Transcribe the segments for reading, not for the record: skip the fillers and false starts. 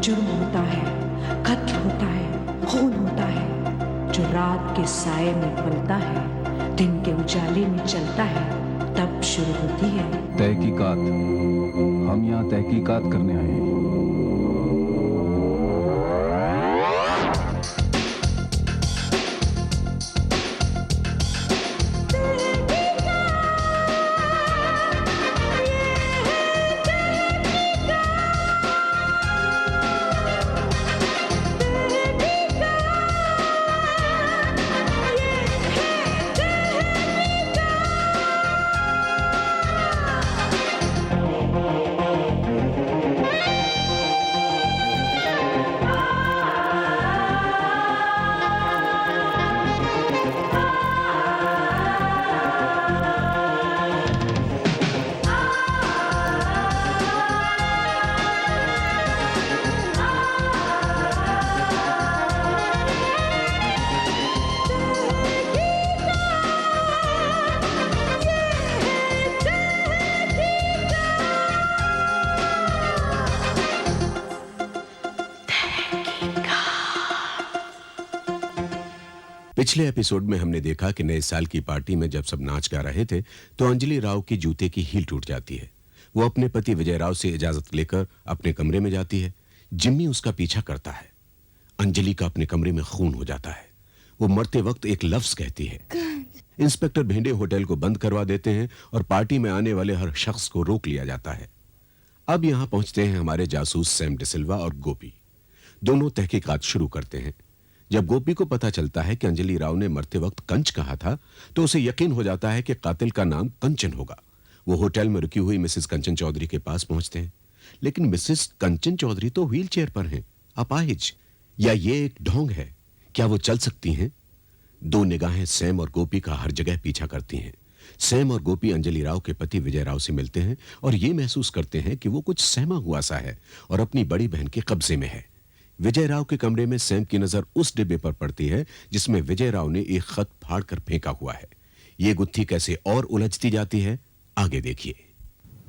जुर्म होता है, कत्ल होता है, खून होता है, जो रात के साए में पलता है, दिन के उजाले में चलता है, तब शुरू होती है तहकीकात। हम यहाँ तहकीकात करने आए हैं। पिछले एपिसोड में हमने देखा कि नए साल की पार्टी में जब सब नाच गा रहे थे तो अंजलि राव की जूते की हील टूट जाती है। वो अपने पति विजय राव से इजाजत लेकर अपने कमरे में जाती है। जिम्मी उसका पीछा करता है। अंजलि का अपने कमरे में खून हो जाता है। वो मरते वक्त एक लफ्ज कहती है। इंस्पेक्टर भेंडे होटल को बंद करवा देते हैं और पार्टी में आने वाले हर शख्स को रोक लिया जाता है। अब यहां पहुंचते हैं हमारे जासूस सैम डिसिल्वा और गोपी। दोनों तहकीकात शुरू करते हैं। जब गोपी को पता चलता है कि अंजलि राव ने मरते वक्त कंच कहा था तो उसे यकीन हो जाता है कि कातिल का नाम कंचन होगा। वो होटल में रुकी हुई मिसेस कंचन चौधरी के पास पहुंचते हैं, लेकिन मिसेस कंचन चौधरी तो व्हील चेयर पर हैं, अपाहिज। या ये एक ढोंग है? क्या वो चल सकती हैं? दो निगाहें सैम और गोपी का हर जगह पीछा करती हैं। सैम और गोपी अंजलि राव के पति विजय राव से मिलते हैं और ये महसूस करते हैं कि वो कुछ सहमा हुआ सा है और अपनी बड़ी बहन के कब्जे में है। विजय राव के कमरे में सैम की नजर उस डिब्बे पर पड़ती है जिसमें विजय राव ने एक खत फाड़कर फेंका हुआ है। ये गुत्थी कैसे और उलझती जाती है, आगे देखिए।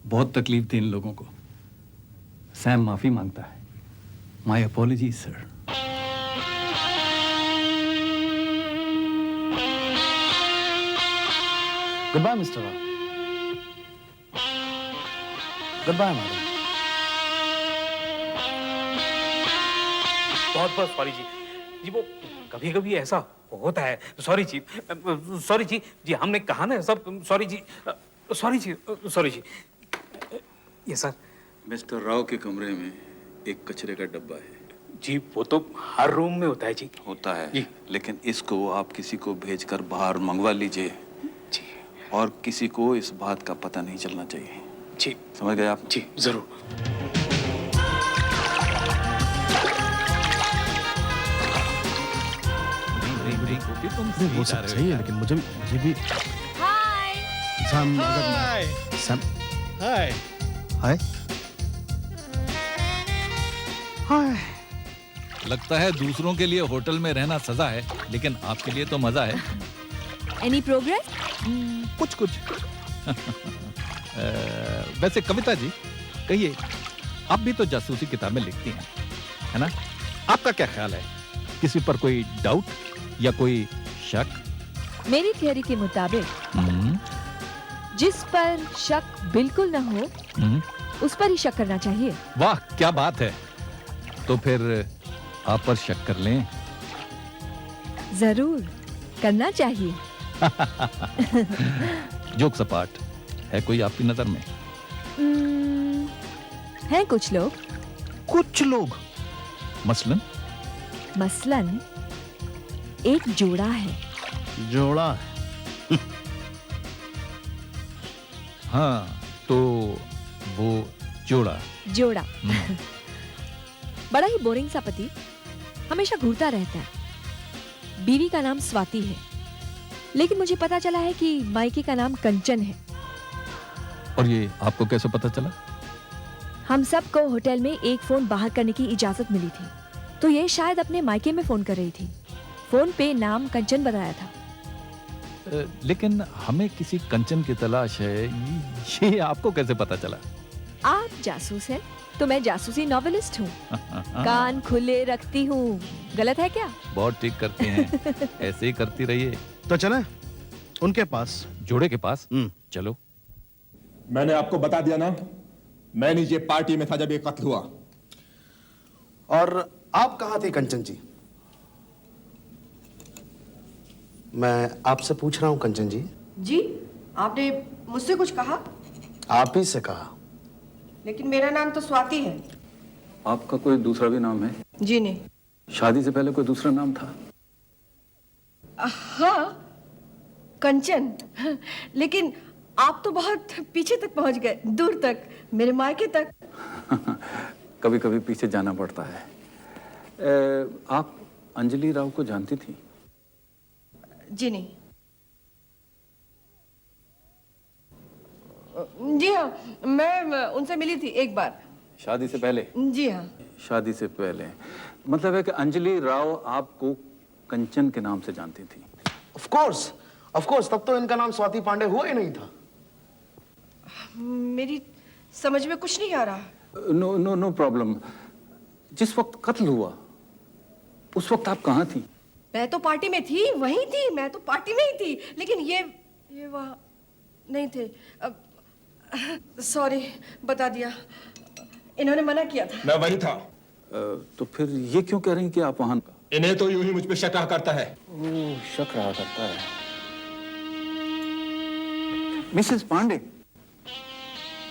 बहुत तकलीफ थी इन लोगों को। सैम माफी मांगता है। My apologies sir. Goodbye mister Rao. Goodbye madam. बहुत बहुत सॉरी जी। वो कभी कभी ऐसा होता है। सॉरी जी, सॉरी जी। जी हमने कहा ना सब। सॉरी जी, सॉरी जी, सॉरी जी। ये सर। मिस्टर राव के कमरे में एक कचरे का डब्बा है। जी वो तो हर रूम में होता है जी। होता है जी। लेकिन इसको आप किसी को भेजकर बाहर मंगवा लीजिए जी। और किसी को इस बात का पता नहीं चलना चाहिए। जी समझ गए आप? जी जरूर। वो सब सही है, लेकिन मुझे भी हाय सैम हाय हाय हाय। लगता है दूसरों के लिए होटल में रहना सजा है, लेकिन आपके लिए तो मजा है। Any progress? कुछ कुछ। वैसे कविता जी कहिए, आप भी तो जासूसी किताबें लिखती हैं, है ना? आपका क्या ख्याल है? किसी पर कोई डाउट या कोई शक? मेरी थियरी के मुताबिक जिस पर शक बिल्कुल ना हो उस पर ही शक करना चाहिए। वाह क्या बात है। तो फिर आप पर शक कर लें। जरूर करना चाहिए। जोक सपाट है कोई आपकी नजर में? हैं कुछ लोग। कुछ लोग मसलन एक जोड़ा है। जोड़ा? हाँ तो वो जोड़ा बड़ा ही बोरिंग सा पति, हमेशा घूरता रहता है। बीवी का नाम स्वाति है, लेकिन मुझे पता चला है कि मायके का नाम कंचन है। और ये आपको कैसे पता चला? हम सबको होटल में एक फोन बाहर करने की इजाजत मिली थी, तो ये शायद अपने मायके में फोन कर रही थी। फोन पे नाम कंचन बताया था। लेकिन हमें किसी कंचन की तलाश है, ये आपको कैसे पता चला? आप जासूस हैं? तो मैं जासूसी नॉवेलिस्ट हूँ, कान खुले रखती हूँ। गलत है क्या? बहुत ठीक करती हैं। ऐसे ही करती रहिए। तो चले उनके पास। जोड़े के पास चलो। मैंने आपको बता दिया ना, मैं नीचे पार्टी में था जब ये कत्ल हुआ। और आप कहाँ थे कंचन जी? मैं आपसे पूछ रहा हूँ कंचन जी। जी, आपने मुझसे कुछ कहा? आप ही से कहा। लेकिन मेरा नाम तो स्वाति है। आपका कोई दूसरा भी नाम है? जी नहीं। शादी से पहले कोई दूसरा नाम था? हाँ, कंचन। लेकिन आप तो बहुत पीछे तक पहुंच गए, दूर तक, मेरे मायके तक। कभी कभी पीछे जाना पड़ता है। आप अंजलि राव को जानती थी? जी नहीं। जी हाँ, मैं उनसे मिली थी एक बार। शादी से पहले? जी हाँ। शादी से पहले मतलब है कि अंजलि राव आपको कंचन के नाम से जानती थी? ऑफ कोर्स, तब तो इनका नाम स्वाति पांडे हुआ ही नहीं था। मेरी समझ में कुछ नहीं आ रहा। No problem. जिस वक्त कत्ल हुआ उस वक्त आप कहाँ थी? मैं तो पार्टी में थी, वहीं थी, मैं तो पार्टी में ही थी। लेकिन ये वहाँ नहीं थे। सॉरी, बता दिया, इन्होंने मना किया था। मैं वही था। तो फिर ये क्यों कह रही हैं कि आप वहां? इन्हें तो यूं ही मुझ पे शक रहा करता है। ओह, शक रहा करता है। मिसेस पांडे,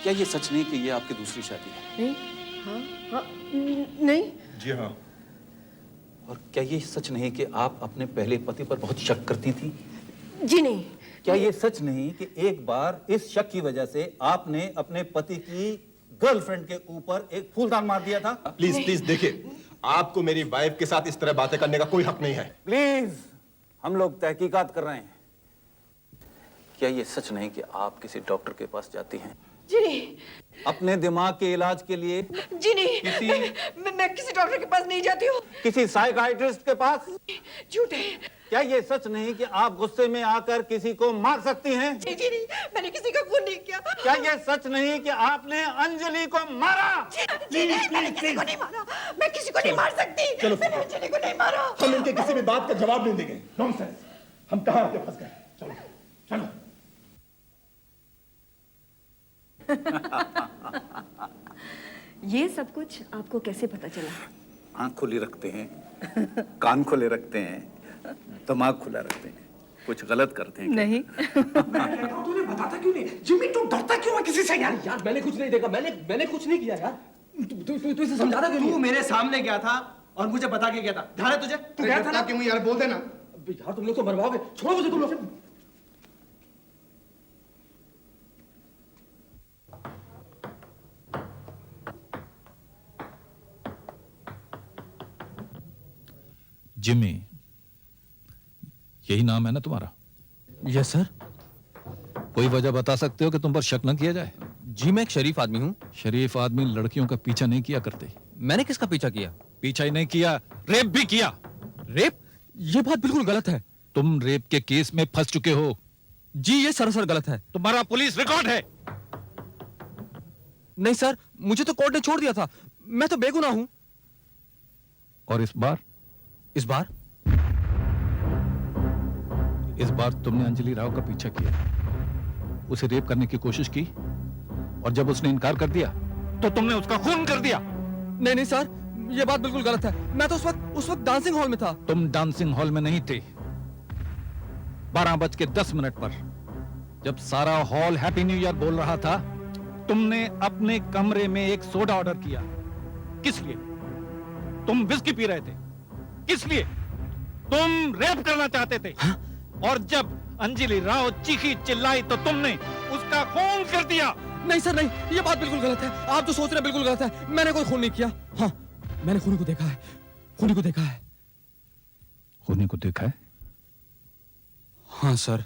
क्या ये सच नहीं कि ये आपकी दूसरी शादी है? नहीं। हाँ, नहीं। जी हाँ। और क्या ये सच नहीं कि आप अपने पहले पति पर बहुत शक करती थी? जी नहीं। क्या ये सच नहीं कि एक बार इस शक की वजह से आपने अपने पति की गर्लफ्रेंड के ऊपर एक फूलदान मार दिया था? प्लीज देखिए, आपको मेरी वाइफ के साथ इस तरह बातें करने का कोई हक नहीं है। प्लीज, हम लोग तहकीकात कर रहे हैं। क्या ये सच नहीं कि आप किसी डॉक्टर के पास जाती हैं? जी नहीं। अपने दिमाग के इलाज के लिए? जी नहीं। मैं किसी डॉक्टर के पास नहीं जाती हूँ। किसी साइकाइट्रिस्ट के पास? झूठे। क्या ये सच नहीं कि आप गुस्से में आकर किसी को मार सकती हैं? जी नहीं, मैंने किसी का खून नहीं किया। क्या ये सच नहीं कि आपने अंजलि को मारा? जी नहीं, मैंने किसी को नहीं मारा। मैं किसी को नहीं मार सकती। चलो, मैंने अंजलि को नहीं मारा। हम इनके किसी भी बात का जवाब नहीं देंगे। नॉनसेंस, हम कहाँ आके फंस गए। चलो चलो। ये सब कुछ आपको कैसे पता चला? आंख खुली रखते हैं, कान खुले रखते हैं, दिमाग खुला रखते हैं, कुछ गलत करते हैं। नहीं। तूने बताता क्यों नहीं? जिम्मी, तू डरता क्यों है किसी से यार? यार मैंने कुछ नहीं देखा, मैंने कुछ नहीं किया यार। तू इसे समझाता क्यों? तू मेरे सामने गया था और मुझे बता के गया था। ध्यान है तुझे? तू गया था ना? क्यों यार, बोल देना। यार तुम लोग तो मरवाओगे, छोड़ो मुझे तुम लोग। जिम्मी, यही नाम है ना तुम्हारा? Yes sir. कोई वजह बता सकते हो कि तुम पर शक न किया जाए? जी मैं एक शरीफ आदमी हूँ। शरीफ आदमी लड़कियों का पीछा नहीं किया करते। मैंने किसका पीछा किया? पीछा ही नहीं किया, रेप भी किया। रेप? ये बात बिल्कुल गलत है। तुम रेप के केस में फंस चुके हो। जी ये सरासर गलत है। तुम्हारा पुलिस रिकॉर्ड है। नहीं सर, मुझे तो कोर्ट ने छोड़ दिया था, मैं तो बेगुनाह हूं। और इस बार तुमने अंजलि राव का पीछा किया, उसे रेप करने की कोशिश की, और जब उसने इनकार कर दिया तो तुमने उसका खून कर दिया। नहीं नहीं सर, ये बात बिल्कुल गलत है। मैं तो उस वक्त डांसिंग हॉल में था। तुम डांसिंग हॉल में नहीं थे। 12:10 पर जब सारा हॉल हैप्पी न्यू ईयर बोल रहा था, तुमने अपने कमरे में एक सोडा ऑर्डर किया। किस लिए? तुम विस्की पी रहे थे। किस लिए? तुम रेप करना चाहते थे। हाँ? और जब अंजलि राव चीखी चिल्लाई तो तुमने उसका खून कर दिया। नहीं सर नहीं, ये बात बिल्कुल गलत है। आप जो सोच रहे हैं बिल्कुल गलत है। मैंने कोई खून नहीं किया। हाँ, मैंने खूनी को देखा है। खूनी को देखा है। खूनी को देखा है? हाँ सर,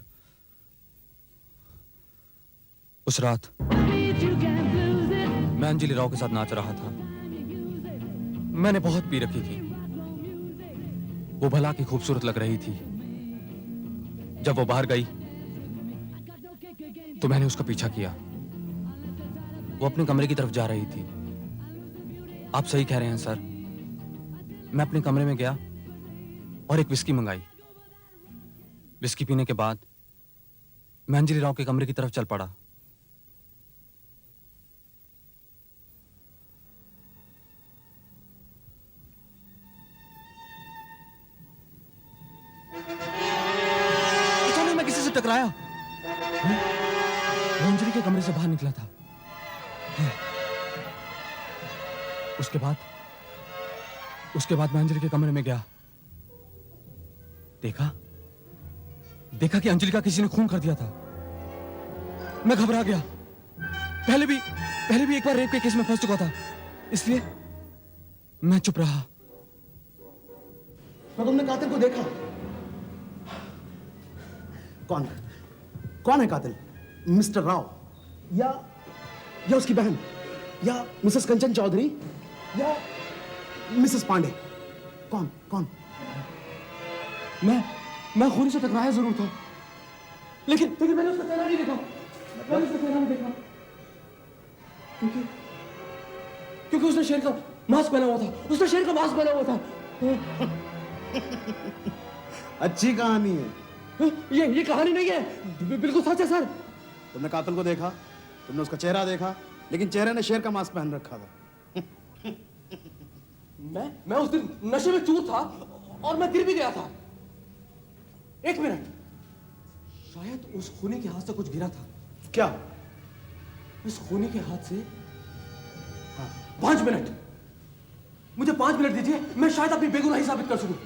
उस रात मैं अंजलि राव के साथ नाच रहा था। मैंने बहुत पी रखी थी। वो भला की खूबसूरत लग रही थी। जब वो बाहर गई तो मैंने उसका पीछा किया। वो अपने कमरे की तरफ जा रही थी। आप सही कह रहे हैं सर। मैं अपने कमरे में गया और एक विस्की मंगाई। विस्की पीने के बाद मैं अंजलि राव के कमरे की तरफ चल पड़ा। अचानक मैं किसी से टकराया। वो अंजलि के कमरे से बाहर निकला था। उसके बाद मैं अंजलि के कमरे में गया। देखा कि अंजलि का किसी ने खून कर दिया था। मैं घबरा गया। पहले भी एक बार रेप के केस में फंस चुका था, इसलिए मैं चुप रहा। तो तुमने कातिल को देखा? कौन है कातिल? मिस्टर राव या उसकी बहन या मिसेस कंचन चौधरी या मिसेस पांडे? कौन? मैं खूनी से टकराया जरूर था, लेकिन मैंने उसका चेहरा नहीं देखा। क्योंकि उसने शेर का मास्क पहना हुआ था। अच्छी कहानी है। ये कहानी नहीं है, बिल्कुल सच है सर। तुमने कातिल को देखा, तुमने उसका चेहरा देखा, लेकिन चेहरे ने शेर का मास्क पहन रखा था। मैं उस दिन नशे में चूर था और मैं गिर भी गया था। एक मिनट, शायद उस खूनी के हाथ से कुछ गिरा था। क्या? उस खूनी के हाथ से 5 मिनट, मुझे 5 मिनट दीजिए, मैं शायद अपनी बेगुनाही साबित कर सकूं।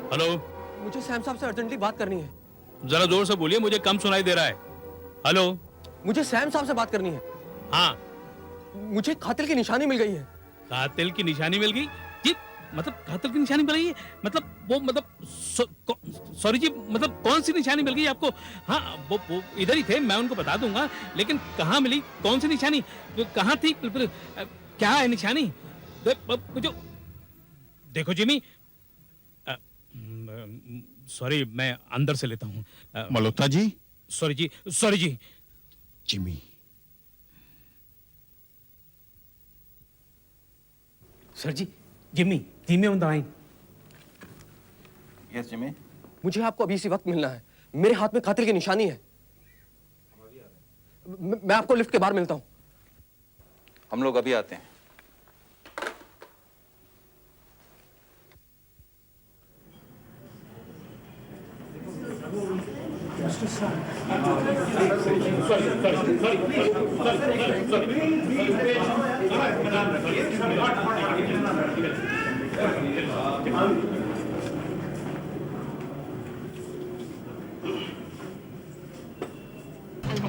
हेलो, मुझे सैम साहब से अर्जेंटली बात करनी है। जरा जोर से बोलिए, मुझे कम सुनाई दे रहा है। हेलो, मुझे सैम साहब से बात करनी है। हाँ, मुझे कातिल की निशानी मिल गई है। कातिल की निशानी मिल गई जी? मतलब कातिल की निशानी मिल गई है? सॉरी जी, मतलब कौन सी निशानी मिल गई आपको? हाँ, वो इधर ही थे, मैं उनको बता दूंगा, लेकिन कहाँ मिली? कौन सी निशानी? कहाँ थी? क्या है निशानी? जो देखो जिमी, सॉरी, मैं अंदर से लेता हूँ। Malhotra ji. Sorry ji. Jimmy, sir ji, Jimmy on the line. Yes Jimmy. मुझे आपको अभी इसी वक्त मिलना है। मेरे हाथ में कातिल की निशानी है। मैं आपको लिफ्ट के बाहर मिलता हूँ। हम लोग अभी आते हैं।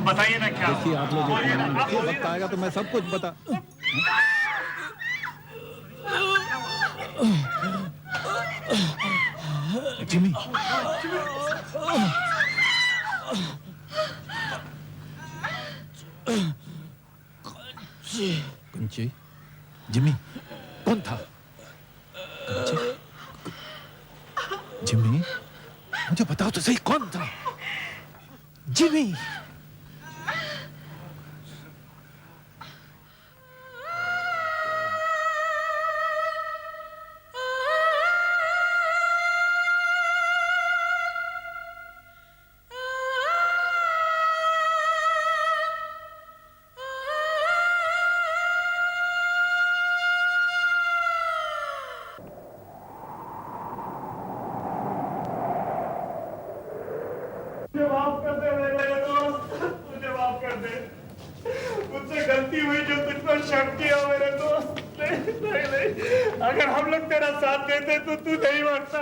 बताइए ना क्या? देखिए आप लोग देखिए, वक्त आएगा तो मैं सब कुछ बता। जिमी, कंची, जिमी, कौन था? कंची, जिमी, मुझे बताओ तो सही, कौन था? जिमी। मुझे माफ कर दे मेरे दोस्त, मुझे माफ कर दे। मुझसे गलती हुई जो तुझ पर शक किया मेरे दोस्त। नहीं, अगर हम लोग तेरा साथ देते तो तू नहीं मरता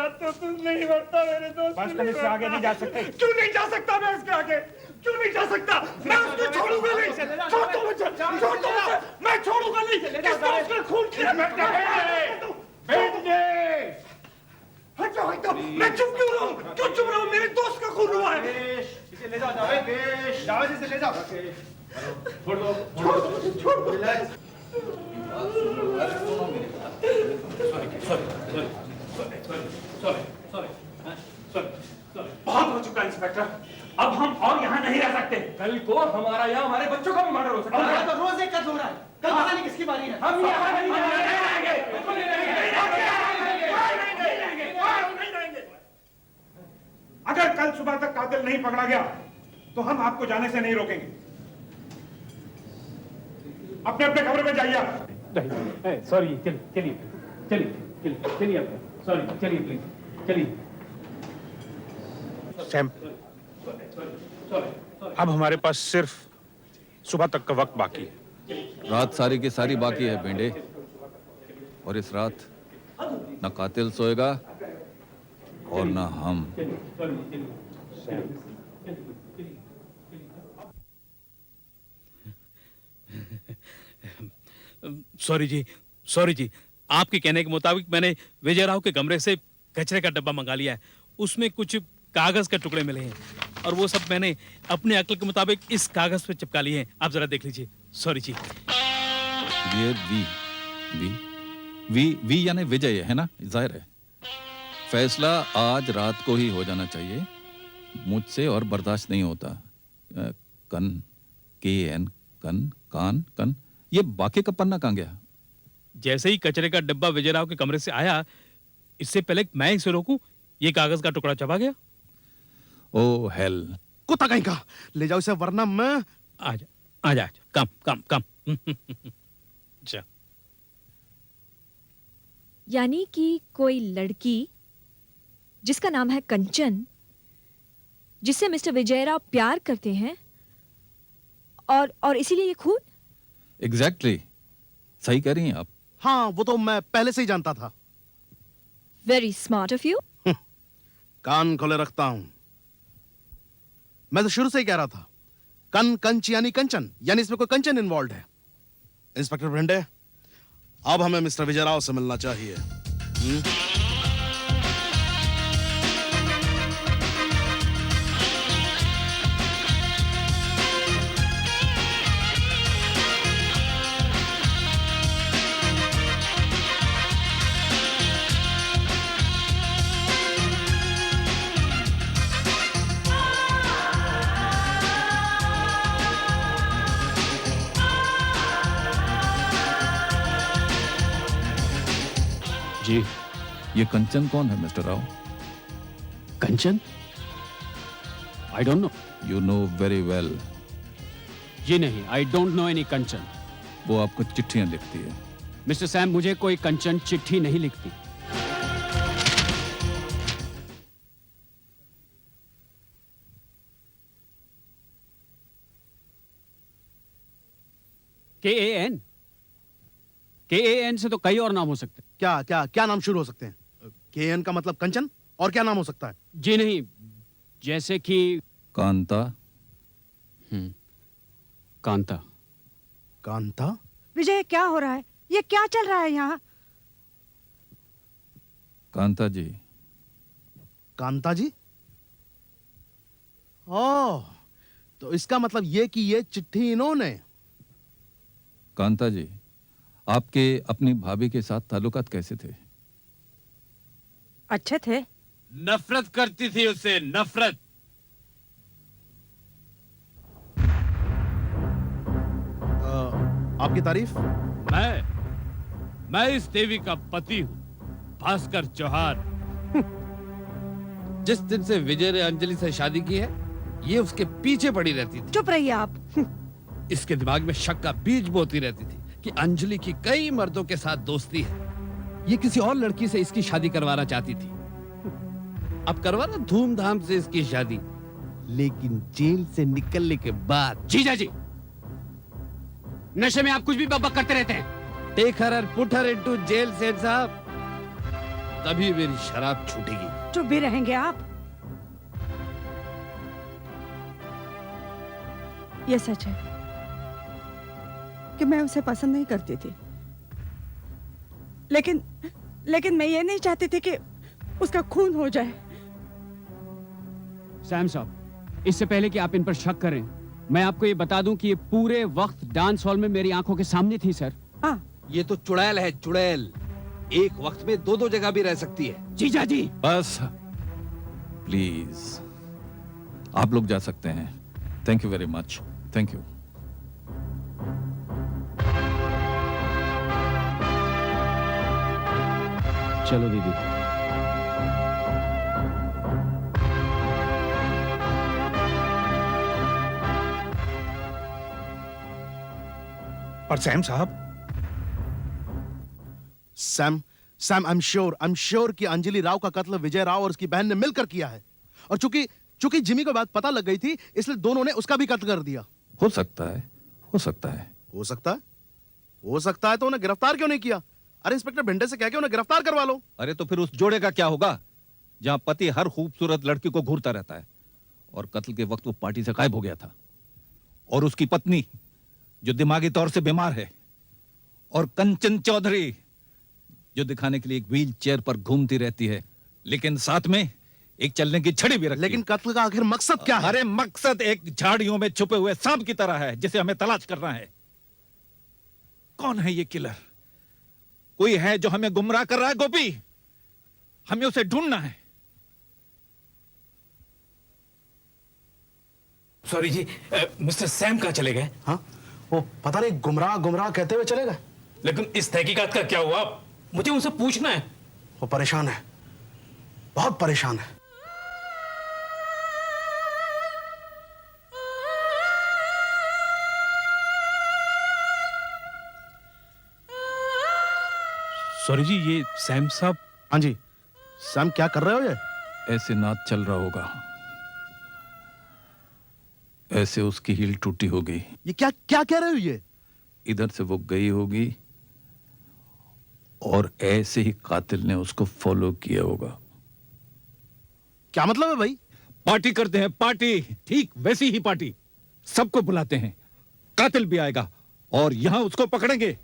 मेरे दोस्त। बस तुम इससे आगे नहीं जा सकते। क्यों नहीं जा सकता मैं इसके आगे? क्यों नहीं जा सकता? मैं उसको छोड़ूंगा नहीं। छोड़ दो मुझे, मैं छोड़ूंगा नहीं। किसने उसका खून किया? हट जाओ एकदम। मैं चुप क्यों रहा हूँ? क्यों चुप रहा हूँ? मेरे दोस्त का खून हुआ है। इसे ले जाओ, जाओ इसे ले जाओ। छोड़ दो। बहुत हो चुका इंस्पेक्टर, अब हम और यहाँ नहीं रह सकते। कल को हमारा यहाँ हमारे बच्चों का भी मर्डर हो सकता है। तो रोज एक कत्ल हो रहा है, कल पता नहीं किसकी बारी है। हम यहाँ नहीं रहेंगे। अगर कल सुबह तक कातिल नहीं पकड़ा गया तो हम आपको जाने से नहीं रोकेंगे। अपने अपने कमरे में जाइए आप। सॉरी, चलिए आप। सॉरी, चलिए प्लीज, चलिए। सैम, अब हमारे पास सिर्फ सुबह तक का वक्त बाकी है। रात सारी की सारी बाकी है बेंडे, और इस रात न कातिल सोएगा और न हम। सॉरी जी, आपके कहने के मुताबिक मैंने विजय राव के कमरे से कचरे का डब्बा मंगा लिया है। उसमें कुछ कागज के टुकड़े मिले हैं और वो सब मैंने अपने अक्ल के मुताबिक इस कागज पे चिपका लिए हैं। आप जरा देख लीजिए। Sorry ji. वी यानी विजय है ना, जाहिर है। फैसला आज रात को ही हो जाना चाहिए, मुझसे और बर्दाश्त नहीं होता। कन ये बाकी का पन्ना कहाँ गया? जैसे ही कचरे का डब्बा विजय राव के कमरे से आया, इससे पहले मैं इसे रोकूं, ये कागज का टुकड़ा चबा गया। ओ हेल, कुत्ता कहीं का, ले जाओ इसे वरना मैं। आजा, कम। जा। यानी कि कोई लड़की जिसका नाम है कंचन, जिससे मिस्टर विजयराव प्यार करते हैं, और इसीलिए ये खून। एग्जैक्टली, सही कह रही हैं आप। हाँ, वो तो मैं पहले से ही जानता था। Very smart of you. कान खोले रखता हूं। मैं तो शुरू से ही कह रहा था, कंच यानी कंचन, यानी इसमें कोई कंचन इन्वॉल्व है। इंस्पेक्टर भेंडे, अब हमें मिस्टर विजयराव से मिलना चाहिए। जी, ये कंचन कौन है mister Rao? Kanchan? I don't know. You know very well. जी नहीं, I don't know any Kanchan. वो आपको चिट्ठियां लिखती है। मिस्टर सैम, मुझे कोई कंचन चिट्ठी नहीं लिखती। KAN से तो कई और नाम हो सकते हैं। क्या नाम शुरू हो सकते हैं? KN का मतलब कंचन, और क्या नाम हो सकता है? जी नहीं, जैसे कि कांता। कांता। विजय, क्या हो रहा है? ये क्या चल रहा है यहाँ? कांता जी। कांता जी? ओह, तो इसका मतलब ये कि ये चिट्ठी इन्होंने। कांता जी, आपके अपनी भाभी के साथ ताल्लुकात कैसे थे? अच्छे थे। नफरत करती थी उससे, नफरत। आपकी तारीफ? मैं इस देवी का पति हूं, भास्कर चौहान। जिस दिन से विजय ने अंजलि से शादी की है, ये उसके पीछे पड़ी रहती थी। चुप रहिए आप। इसके दिमाग में शक का बीज बोती रहती थी कि अंजलि की कई मर्दों के साथ दोस्ती है। ये किसी और लड़की से इसकी शादी करवाना चाहती थी। अब करवाना धूमधाम से इसकी शादी, लेकिन जेल से निकलने के बाद। जीजा जी, नशे में आप कुछ भी बकबक करते रहते हैं। टेक हर और पुट हर इनटू जेल सेठ साहब, तभी मेरी शराब छूटेगी। चुप भी रहेंगे आप? ये सच है कि मैं उसे पसंद नहीं करती थी, लेकिन मैं ये नहीं चाहती थी कि उसका खून हो जाए। सैम साहब, इससे पहले कि आप इन पर शक करें, मैं आपको ये बता दूं कि ये पूरे वक्त डांस हॉल में मेरी आंखों के सामने थी सर। हाँ, ये तो चुड़ैल है, चुड़ैल। एक वक्त में दो जगह भी रह सकती है। जीजा जी, बस प्लीज आप लोग जा सकते हैं। Thank you very much. Thank you. चलो दीदी। और सैम साहब, सैम आई एम श्योर कि अंजलि राव का कत्ल विजय राव और उसकी बहन ने मिलकर किया है। और चूंकि जिमी को बात पता लग गई थी, इसलिए दोनों ने उसका भी कत्ल कर दिया। हो सकता है, हो सकता है, हो सकता है, हो सकता है तो उन्हें गिरफ्तार क्यों नहीं किया? अरे इंस्पेक्टर भिंडे से कह के उन्हें गिरफ्तार करवा लो। अरे तो फिर उस जोड़े का क्या होगा जहां पति हर खूबसूरत लड़की को घूरता रहता है और कत्ल के वक्त वो पार्टी से गायब हो गया था, और उसकी पत्नी जो दिमागी तौर से बीमार है, और कंचन चौधरी जो दिखाने के लिए एक व्हील चेयर पर घूमती रहती है, लेकिन साथ में एक चलने की छड़ी भी रखती। लेकिन कत्ल का आखिर मकसद क्या है? अरे मकसद एक झाड़ियों में छुपे हुए सांप की तरह है जिसे हमें तलाश करना है। कौन है ये किलर? कोई है जो हमें गुमराह कर रहा है गोपी, हमें उसे ढूंढना है। सॉरी जी, मिस्टर सैम कहाँ चले गए? हाँ, वो पता नहीं गुमराह कहते हुए चले गए। लेकिन इस तहकीकात का क्या हुआ? मुझे उनसे पूछना है। वो परेशान है, बहुत परेशान है। सॉरी जी, ये सैम साहब। हाँ जी, सैम क्या कर रहे हो ये? ऐसे नाच चल रहा होगा, ऐसे उसकी हील टूटी होगी। ये क्या कह रहे हो ये? इधर से वो गई होगी और ऐसे ही कातिल ने उसको फॉलो किया होगा। क्या मतलब है भाई? पार्टी करते हैं, पार्टी, ठीक वैसी ही पार्टी। सबको बुलाते हैं, कातिल भी आएगा और यहां उसको पकड़ेंगे।